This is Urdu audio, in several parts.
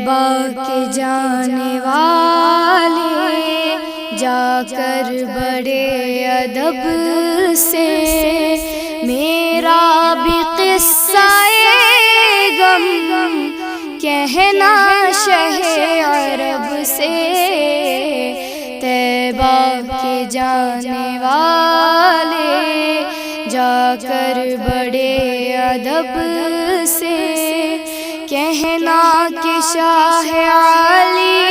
تیبہ کے جانے والے جا کر بڑے ادب سے میرا بھی قصہ غم کہنا شہ عرب سے، تیبہ کے جانے والے جا کر بڑے ادب سے کہنا کہ شاہ علی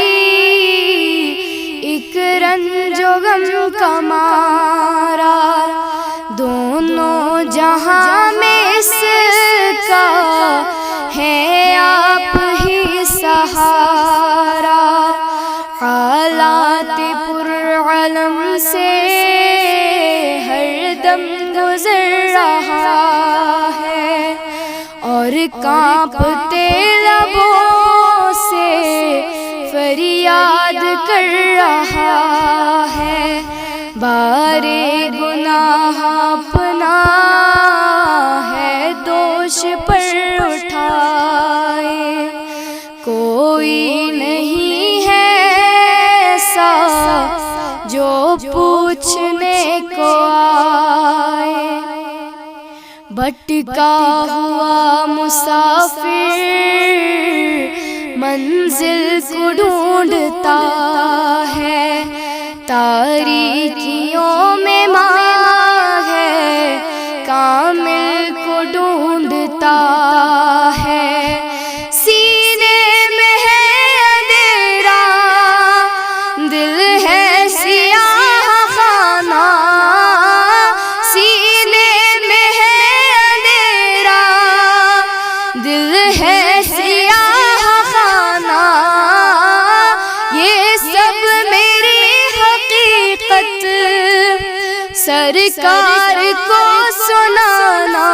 ایک رنج و غم کا مارا دونوں جہاں میں اس کا ہے آپ ہی سہارا، حالات پرعلم سے ہر دم گزر رہا ہے اور کانپتے لبوں سے فریاد کر رہا ہے، بارے گناہ اپنا ہے دوش پر اٹھائے، کوئی نہیں ہے ایسا جو پوچھنے کو آئے، بھٹکا ہوا مسافر منزل کو ڈھونڈتا ہے، تاریکیوں میں ماں ہے کامل کو ڈھونڈتا ہے، سینے میں ہے اندھیرا دل ہے سیاہ خانہ، سینے میں ہے اندھیرا دل ہے سیاہ خانہ، یہ سب میری حقیقت سرکار کو سنانا،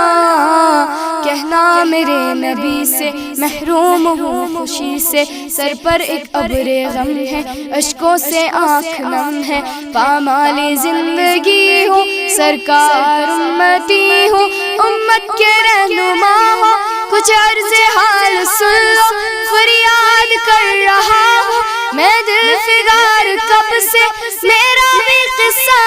کہنا میرے نبی سے محروم ہوں خوشی سے، سر پر ایک ابر غم ہے اشکوں سے آنکھ نم ہے، پامال زندگی ہوں سرکار امتی ہوں امت کے رہنما ہوں، کچھ عرض حال سن لو فریاد کر رہا ہوں میں دل فگار کب سے، میرا بھی قصہ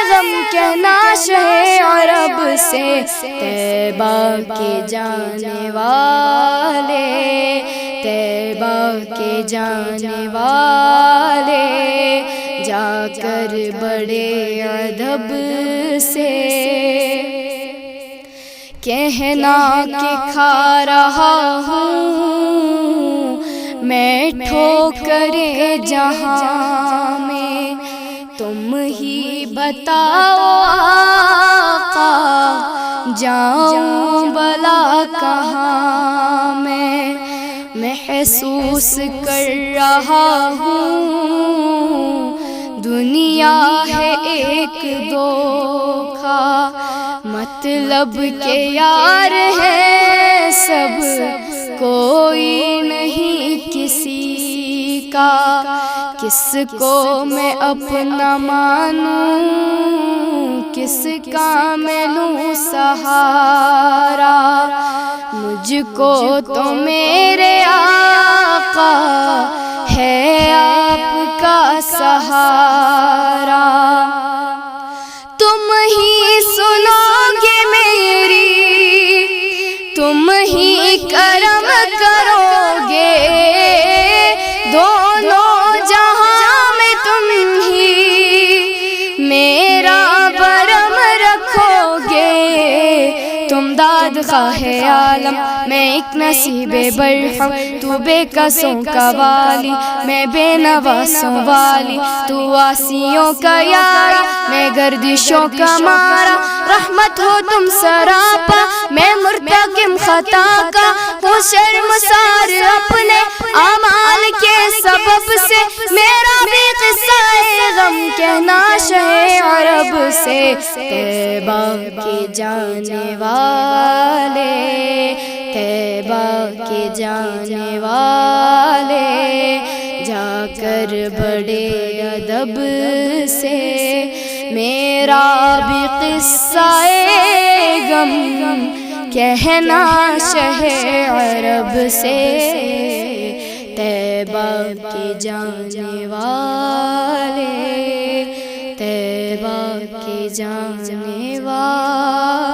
غم کہنا شہ عرب سے، تیبہ کے جانے والے تیبہ کے جانے والے جا کر بڑے ادب سے کہنا کہ کھا رہا ہوں میں ٹھوکریں جہاں میں، تم ہی بتاؤ آقا جاؤں بلا کہاں میں، محسوس کر رہا ہوں دنیا ہے ایک دھوکا، مطلب کہ یار ہے سب کوئی نہیں کسی کا، کس کو میں اپنا مانوں کس کا میں لوں سہارا، مجھ کو تو میرے آقا ہے آپ کا سہارا، تم ہی سنو گے میری تم ہی کرم کرو گے، دونوں جہاں میں تم ہی میرا برم رکھو گے، تم داد خواہ عالم میں ایک نصیب برہم، تو بے کسوں کا والی میں بے نواسوں والی، تو آسیوں کا یارا میں گردشوں کا مارا، رحمت ہو تم سراپا میں مرتکب خطا کا، ہوں شرمسار اپنے اعمال کے سبب سے، میرا بھی قصہ غم کہنا شہ عرب سے، تیبہ کے جانے والے تیبہ کے جانے والے جا کر بڑے ادب سے میرا بھی قصہ غم کہنا شہ عرب سے، طیبہ کے جانے والے، طیبہ کے جانے والے۔